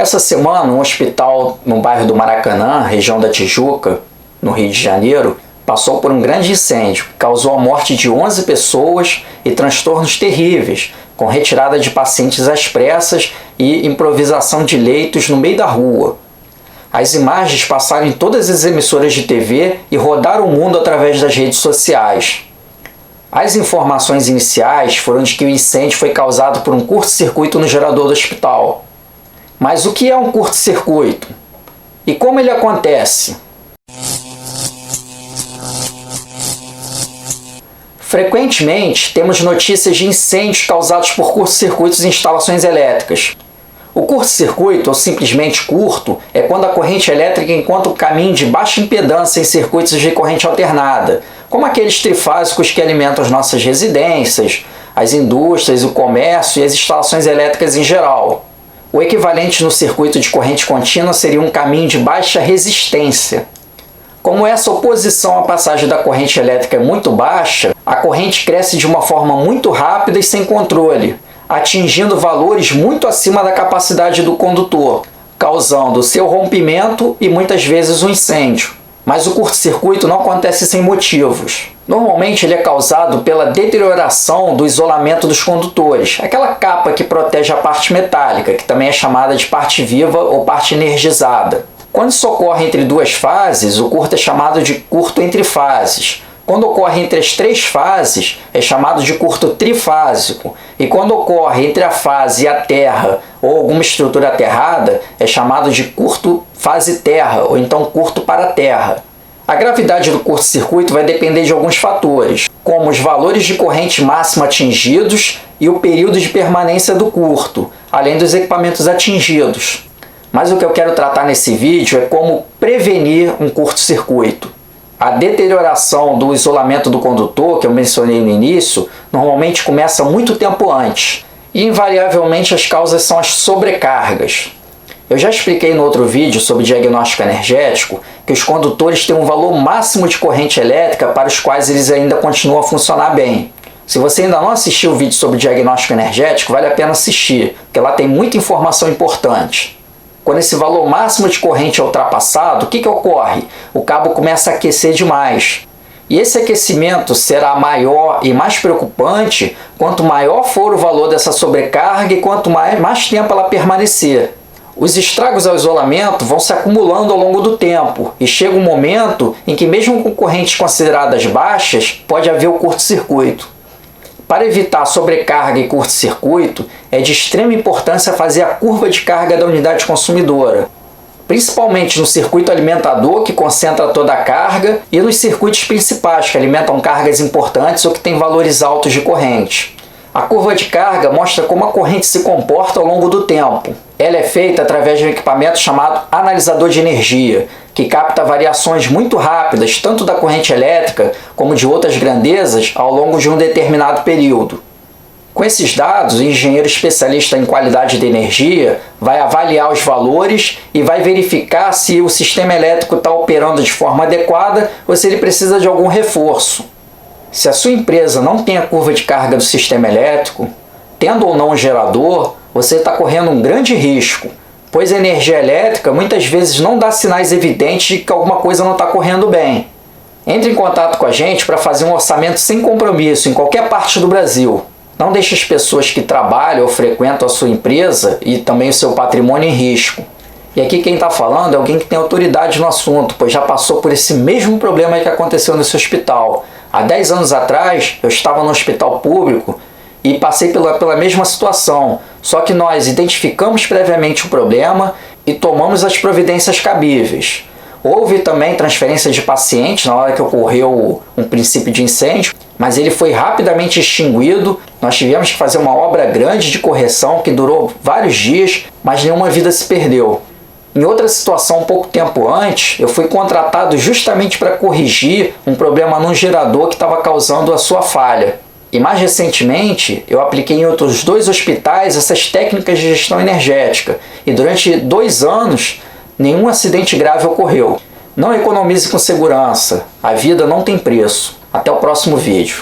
Essa semana, um hospital no bairro do Maracanã, região da Tijuca, no Rio de Janeiro, passou por um grande incêndio que causou a morte de 11 pessoas e transtornos terríveis, com retirada de pacientes às pressas e improvisação de leitos no meio da rua. As imagens passaram em todas as emissoras de TV e rodaram o mundo através das redes sociais. As informações iniciais foram de que o incêndio foi causado por um curto-circuito no gerador do hospital. Mas o que é um curto-circuito? E como ele acontece? Frequentemente, temos notícias de incêndios causados por curto-circuitos em instalações elétricas. O curto-circuito, ou simplesmente curto, é quando a corrente elétrica encontra um caminho de baixa impedância em circuitos de corrente alternada, como aqueles trifásicos que alimentam as nossas residências, as indústrias, o comércio e as instalações elétricas em geral. O equivalente no circuito de corrente contínua seria um caminho de baixa resistência. Como essa oposição à passagem da corrente elétrica é muito baixa, a corrente cresce de uma forma muito rápida e sem controle, atingindo valores muito acima da capacidade do condutor, causando seu rompimento e muitas vezes um incêndio. Mas o curto-circuito não acontece sem motivos. Normalmente ele é causado pela deterioração do isolamento dos condutores, aquela capa que protege a parte metálica, que também é chamada de parte viva ou parte energizada. Quando isso ocorre entre duas fases, o curto é chamado de curto entre fases. Quando ocorre entre as três fases, é chamado de curto trifásico. E quando ocorre entre a fase e a terra ou alguma estrutura aterrada, é chamado de curto fase-terra, ou então curto para a terra. A gravidade do curto-circuito vai depender de alguns fatores, como os valores de corrente máxima atingidos e o período de permanência do curto, além dos equipamentos atingidos. Mas o que eu quero tratar nesse vídeo é como prevenir um curto-circuito. A deterioração do isolamento do condutor, que eu mencionei no início, normalmente começa muito tempo antes. E invariavelmente as causas são as sobrecargas. Eu já expliquei no outro vídeo sobre diagnóstico energético que os condutores têm um valor máximo de corrente elétrica para os quais eles ainda continuam a funcionar bem. Se você ainda não assistiu o vídeo sobre diagnóstico energético, vale a pena assistir, porque lá tem muita informação importante. Quando esse valor máximo de corrente é ultrapassado, o que ocorre? O cabo começa a aquecer demais. E esse aquecimento será maior e mais preocupante quanto maior for o valor dessa sobrecarga e quanto mais tempo ela permanecer. Os estragos ao isolamento vão se acumulando ao longo do tempo e chega um momento em que mesmo com correntes consideradas baixas, pode haver o curto-circuito. Para evitar sobrecarga e curto-circuito, é de extrema importância fazer a curva de carga da unidade consumidora, principalmente no circuito alimentador, que concentra toda a carga, e nos circuitos principais, que alimentam cargas importantes ou que têm valores altos de corrente. A curva de carga mostra como a corrente se comporta ao longo do tempo. Ela é feita através de um equipamento chamado analisador de energia, que capta variações muito rápidas, tanto da corrente elétrica como de outras grandezas, ao longo de um determinado período. Com esses dados, o engenheiro especialista em qualidade de energia vai avaliar os valores e vai verificar se o sistema elétrico está operando de forma adequada ou se ele precisa de algum reforço. Se a sua empresa não tem a curva de carga do sistema elétrico, tendo ou não um gerador, você está correndo um grande risco, pois a energia elétrica muitas vezes não dá sinais evidentes de que alguma coisa não está correndo bem. Entre em contato com a gente para fazer um orçamento sem compromisso em qualquer parte do Brasil. Não deixe as pessoas que trabalham ou frequentam a sua empresa e também o seu patrimônio em risco. E aqui quem está falando é alguém que tem autoridade no assunto, pois já passou por esse mesmo problema que aconteceu nesse hospital. Há 10 anos atrás, eu estava no hospital público e passei pela mesma situação, só que nós identificamos previamente o problema e tomamos as providências cabíveis. Houve também transferência de pacientes na hora que ocorreu um princípio de incêndio, mas ele foi rapidamente extinguido. Nós tivemos que fazer uma obra grande de correção que durou vários dias, mas nenhuma vida se perdeu. Em outra situação, um pouco tempo antes, eu fui contratado justamente para corrigir um problema num gerador que estava causando a sua falha. E mais recentemente, eu apliquei em outros 2 hospitais essas técnicas de gestão energética. E durante 2 anos, nenhum acidente grave ocorreu. Não economize com segurança. A vida não tem preço. Até o próximo vídeo.